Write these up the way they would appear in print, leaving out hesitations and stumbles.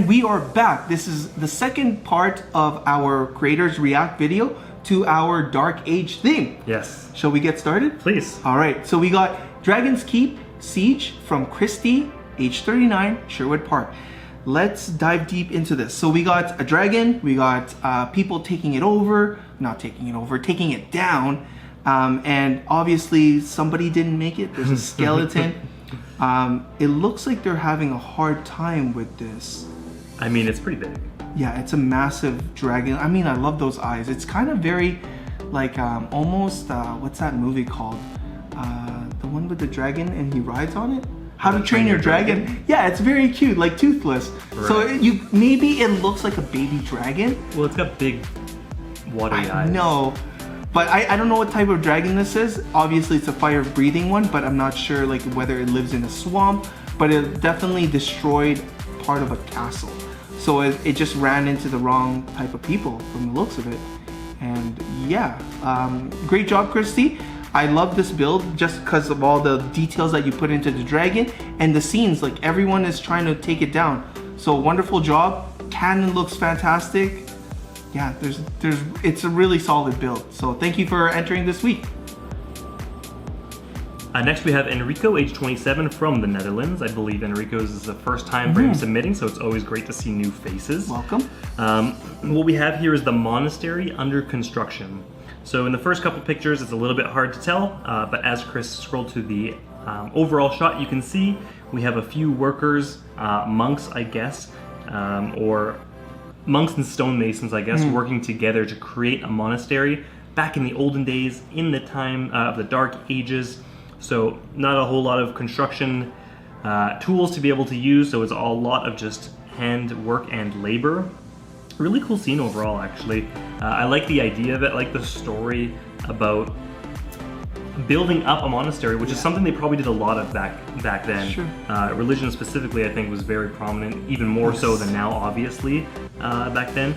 And we are back. This is the second part of our Creators React video to our Dark Age theme. Yes. Shall we get started? Please. All right, so we got Dragon's Keep Siege from Christy, age 39, Sherwood Park. Let's dive deep into this. So we got a dragon, we got people taking it over, not taking it over, taking it down. And obviously somebody didn't make it. There's a skeleton. It looks like they're having a hard time with this. I mean, it's pretty big. Yeah, it's a massive dragon. I mean, I love those eyes. It's kind of very like almost, what's that movie called? The one with the dragon and he rides on it? How to Train Your Dragon? Yeah, it's very cute, like Toothless. Right. So maybe it looks like a baby dragon. Well, it's got big watery eyes. No, but I don't know what type of dragon this is. Obviously, it's a fire-breathing one, but I'm not sure like whether it lives in a swamp. But it definitely destroyed part of a castle. So it just ran into the wrong type of people from the looks of it. And yeah, great job, Christy. I love this build just because of all the details that you put into the dragon and the scenes, like everyone is trying to take it down. So wonderful job. Cannon looks fantastic. Yeah, it's a really solid build. So thank you for entering this week. Next we have Enrico, age 27, from the Netherlands. I believe Enrico's is the first time for him submitting, so it's always great to see new faces. Welcome. What we have here is the Monastery under construction. So in the first couple pictures, it's a little bit hard to tell, but as Kris scrolled to the overall shot, you can see we have a few workers, monks, I guess, or monks and stonemasons, I guess, working together to create a monastery back in the olden days, in the time of the Dark Ages. So not a whole lot of construction tools to be able to use, so it's a lot of just hand work and labor. Really cool scene overall, actually. I like the idea of it, I like the story about building up a monastery, which is something they probably did a lot of back then. Sure. Religion specifically, I think, was very prominent, even more so than now, obviously, back then.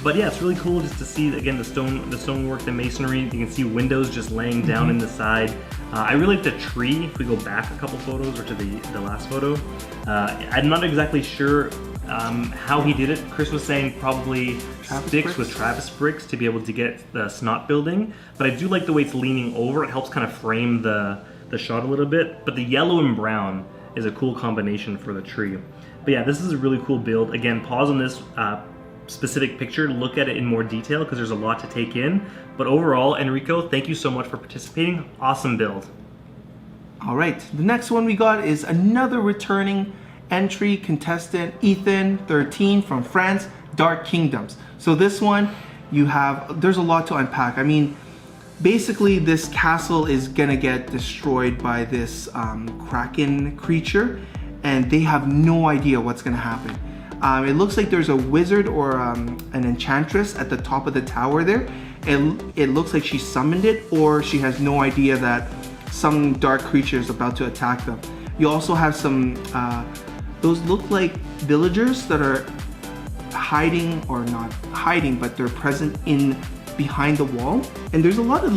But yeah, it's really cool just to see, again, the stonework, the masonry. You can see windows just laying down in the side. I really like the tree. If we go back a couple photos, or to the last photo, I'm not exactly sure how he did it. Kris was saying probably sticks with Travis bricks to be able to get the snot building, but I do like the way it's leaning over. It helps kind of frame the shot a little bit, but the yellow and brown is a cool combination for the tree. But yeah, this is a really cool build. Again, pause on this specific picture, look at it in more detail because there's a lot to take in. But overall, Enrico, thank you so much for participating. Awesome build. All right, the next one we got is another returning entry contestant, Ethan, 13, from France, Dark Kingdoms. So this one, there's a lot to unpack. I mean, basically this castle is gonna get destroyed by this kraken creature, and they have no idea what's gonna happen. It looks like there's a wizard or an enchantress at the top of the tower there. It looks like she summoned it, or she has no idea that some dark creature is about to attack them. You also have some, those look like villagers that are hiding, or not hiding, but they're present behind the wall. And there's a lot of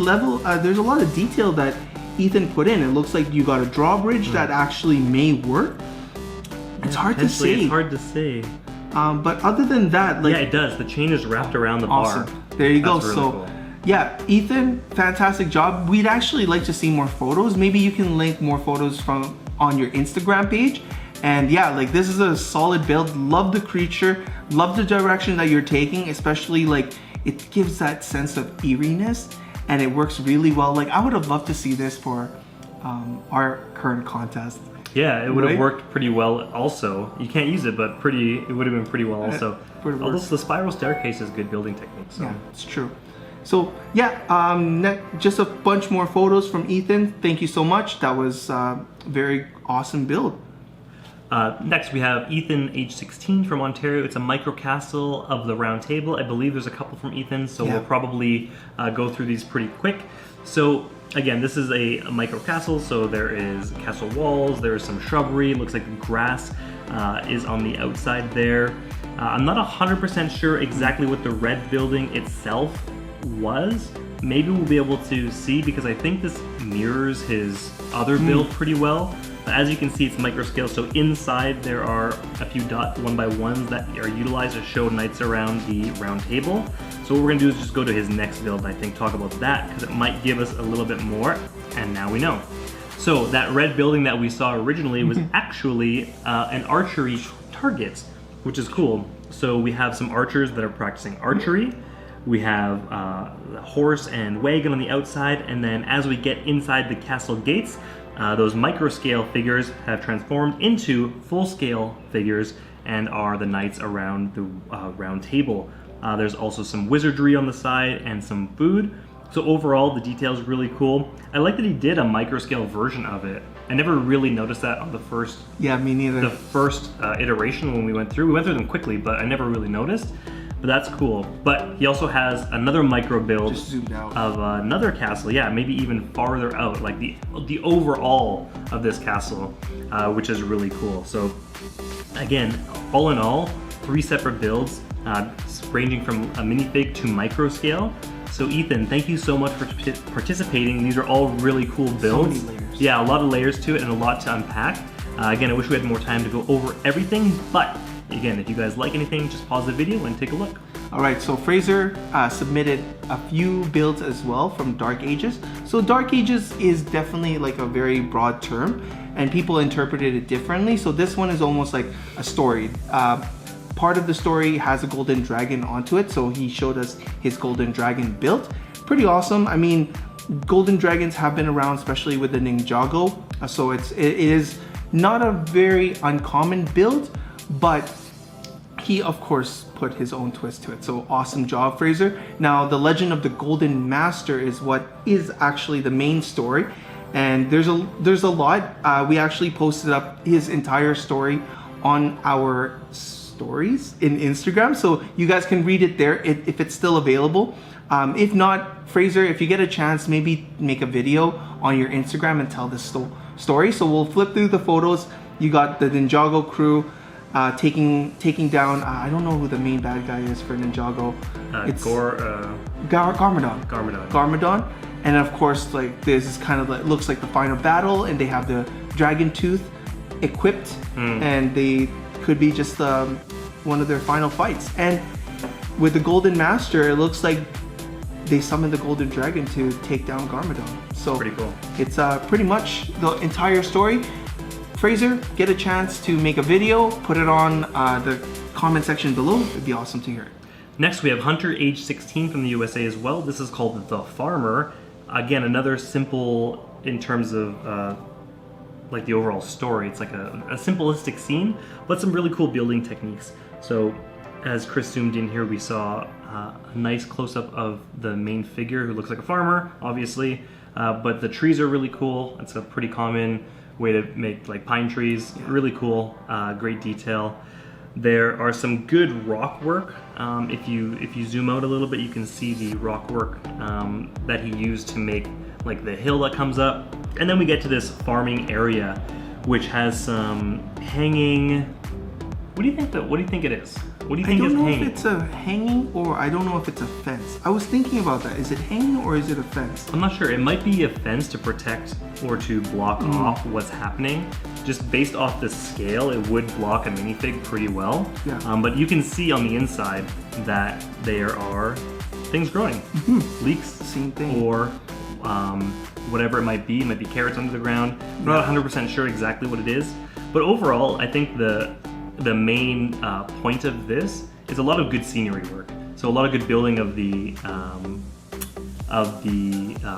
there's a lot of detail that Ethan put in. It looks like you got a drawbridge that actually may work. It's hard to say. It's hard to say. But other than that, like, yeah, it does. The chain is wrapped around the bar. There you go. That's really cool. Yeah, Ethan, fantastic job. We'd actually like to see more photos. Maybe you can link more photos on your Instagram page. And yeah, like, this is a solid build. Love the creature. Love the direction that you're taking, especially like it gives that sense of eeriness, and it works really well. Like, I would have loved to see this for our current contest. Yeah, it would have worked pretty well also. You can't use it, but it would have been pretty well also. Although the spiral staircase is good building technique. So. Yeah, it's true. So yeah, just a bunch more photos from Ethan. Thank you so much. That was a very awesome build. Next we have Ethan, age 16, from Ontario. It's a micro castle of the Round Table. I believe there's a couple from Ethan, so we'll probably go through these pretty quick. So again, this is a micro castle, so there is castle walls, there is some shrubbery, looks like grass is on the outside there. I'm not 100% sure exactly what the red building itself was. Maybe we'll be able to see, because I think this mirrors his other build pretty well. As you can see, it's micro scale, so inside there are a few dot 1x1s that are utilized to show knights around the round table. So what we're gonna do is just go to his next build, I think, talk about that, because it might give us a little bit more, and now we know. So that red building that we saw originally was actually an archery target, which is cool. So we have some archers that are practicing archery. We have the horse and wagon on the outside, and then as we get inside the castle gates, those micro scale figures have transformed into full scale figures and are the knights around the round table. There's also some wizardry on the side and some food. So overall, the detail is really cool. I like that he did a micro scale version of it. I never really noticed that on the first. Yeah, me neither. The first iteration when we went through. We went through them quickly, but I never really noticed. But that's cool. But he also has another micro build Just zoomed out. of another castle. Yeah, maybe even farther out, like the overall of this castle, which is really cool. So again, all in all, 3 separate builds, ranging from a minifig to micro scale. So Ethan, thank you so much for participating. These are all really cool builds. So many layers. Yeah, a lot of layers to it and a lot to unpack. Again, I wish we had more time to go over everything, but again, if you guys like anything, just pause the video and take a look. All right, so Fraser submitted a few builds as well from Dark Ages. So Dark Ages is definitely like a very broad term, and people interpreted it differently. So this one is almost like a story. Part of the story has a golden dragon onto it, so he showed us his golden dragon build. Pretty awesome. I mean, golden dragons have been around, especially with the Ninjago. So it is not a very uncommon build, but he of course put his own twist to it. So awesome job, Fraser. Now the legend of the Golden Master is what is actually the main story, and there's a lot. We actually posted up his entire story on our stories in Instagram, so you guys can read it there if it's still available. If not, Fraser, if you get a chance, maybe make a video on your Instagram and tell this story. So we'll flip through the photos. You got the Ninjago crew taking down, I don't know who the main bad guy is for Ninjago. It's Garmadon. Garmadon. And of course, like, this is kind of like, looks like the final battle, and they have the dragon tooth equipped, and they could be just one of their final fights. And with the Golden Master, it looks like they summoned the Golden Dragon to take down Garmadon. So pretty cool. It's pretty much the entire story. Fraser, get a chance to make a video, put it on the comment section below. It'd be awesome to hear it. Next, we have Hunter, age 16 from the USA as well. This is called The Farmer. Again, another simple in terms of like the overall story. It's like a simplistic scene, but some really cool building techniques. So as Kris zoomed in here, we saw a nice close-up of the main figure who looks like a farmer, obviously, but the trees are really cool. It's a pretty common way to make like pine trees. Yeah. Really cool, great detail. There are some good rock work. If you zoom out a little bit, you can see the rock work that he used to make like the hill that comes up. And then we get to this farming area, which has some hanging. What do you think it is? What do you think is hanging? I don't know if it's a hanging, or I don't know if it's a fence. I was thinking about that. Is it hanging or is it a fence? I'm not sure. It might be a fence to protect or to block off what's happening. Just based off the scale, it would block a minifig pretty well. Yeah. But you can see on the inside that there are things growing. Leeks, same thing, or whatever it might be. It might be carrots under the ground. I'm not 100% sure exactly what it is. But overall, I think the main point of this is a lot of good scenery work. So a lot of good building of the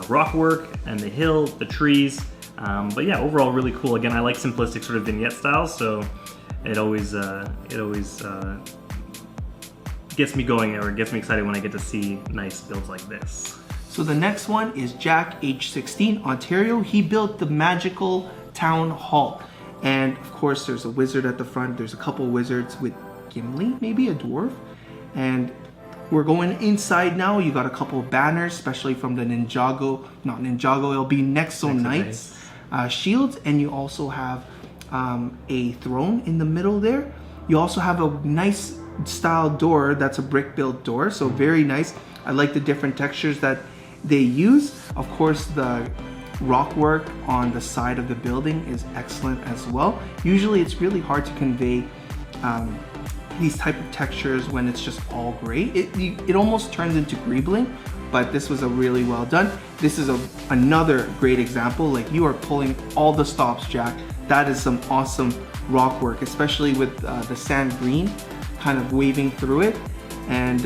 rock work and the hill, the trees. But yeah, overall really cool. Again, I like simplistic sort of vignette styles, so it always gets me going, or gets me excited when I get to see nice builds like this. So the next one is Jack, age 16, Ontario. He built the magical town hall. And of course, there's a wizard at the front. There's a couple wizards with Gimli, maybe a dwarf. And we're going inside now. You got a couple of banners, especially from the Ninjago, not Ninjago, it'll be Nexo Knights shields. And you also have a throne in the middle there. You also have a nice style door that's a brick built door. So very nice. I like the different textures that they use. Of course, the rock work on the side of the building is excellent as well. Usually it's really hard to convey these type of textures when it's just all gray. It almost turns into greebling, but this was a really well done. This is another great example. Like, you are pulling all the stops, Jack. That is some awesome rock work, especially with the sand green kind of waving through it. And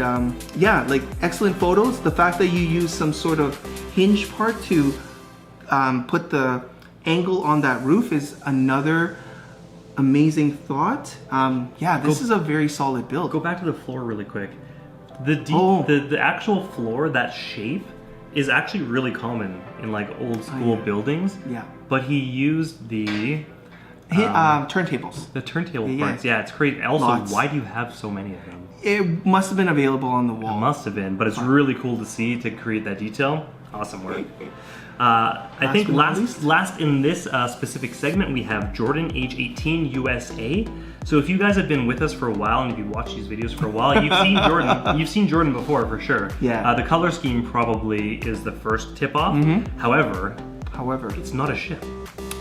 yeah, like, excellent photos. The fact that you use some sort of hinge part to put the angle on that roof is another amazing thought. Yeah, this is a very solid build. Go back to the floor really quick. The actual floor, that shape, is actually really common in like old school buildings. Yeah. But he used the turntables. The turntable parts. Yeah, it's crazy. Also, why do you have so many of them? It must have been available on the wall. It must have been, but it's really cool to see, to create that detail. Awesome work. I think last in this specific segment, we have Jordan, age 18, USA. So if you guys have been with us for a while, and if you watch these videos for a while, you've seen Jordan. You've seen Jordan before, for sure. Yeah. The color scheme probably is the first tip-off. However, it's not a ship.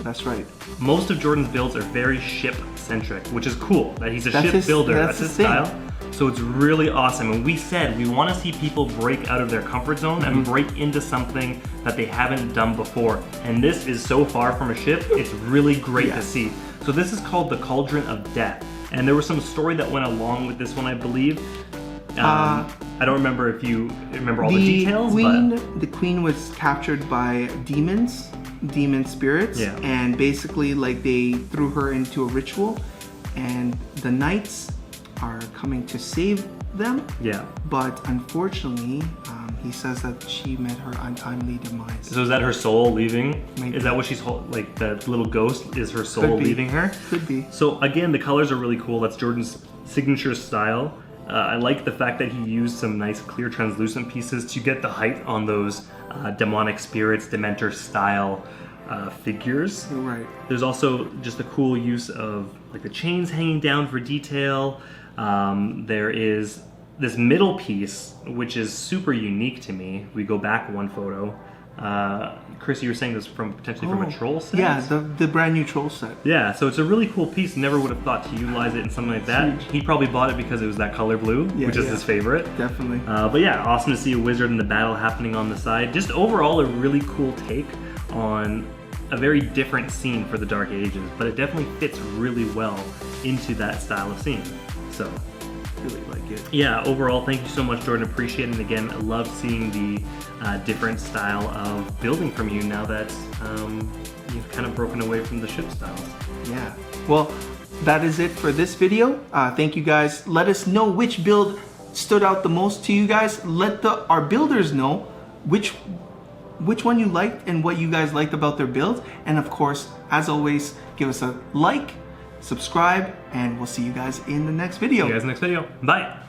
That's right. Most of Jordan's builds are very ship-centric, which is cool. That he's a ship builder. That's his style. So it's really awesome. And we said we want to see people break out of their comfort zone and break into something that they haven't done before. And this is so far from a ship, it's really great to see. So this is called the Cauldron of Death. And there was some story that went along with this one, I believe. I don't remember if you remember all the details. The queen was captured by demon spirits. Yeah. And basically, like, they threw her into a ritual, and the knights are coming to save them. Yeah. But unfortunately, he says that she met her untimely demise. So is that her soul leaving? Maybe. Is that what she's like? The little ghost is her soul leaving her? Could be. So again, the colors are really cool. That's Jordan's signature style. I like the fact that he used some nice clear translucent pieces to get the height on those demonic spirits, Dementor style figures. Right. There's also just a cool use of like the chains hanging down for detail. There is this middle piece, which is super unique to me. We go back one photo. Chris, you were saying this potentially from a troll set? Yeah, the brand new troll set. Yeah, so it's a really cool piece. Never would have thought to utilize it in something like that. He probably bought it because it was that color blue, which is his favorite. Definitely. But yeah, awesome to see a wizard in the battle happening on the side. Just overall a really cool take on a very different scene for the Dark Ages, but it definitely fits really well into that style of scene. So, really like it. Yeah, overall, thank you so much, Jordan. Appreciate it. And again, I love seeing the different style of building from you now that you've kind of broken away from the ship styles. Yeah. Well, that is it for this video. Thank you guys. Let us know which build stood out the most to you guys. Let our builders know which one you liked and what you guys liked about their builds. And of course, as always, give us a like, subscribe, and we'll see you guys in the next video. See you guys in the next video. Bye.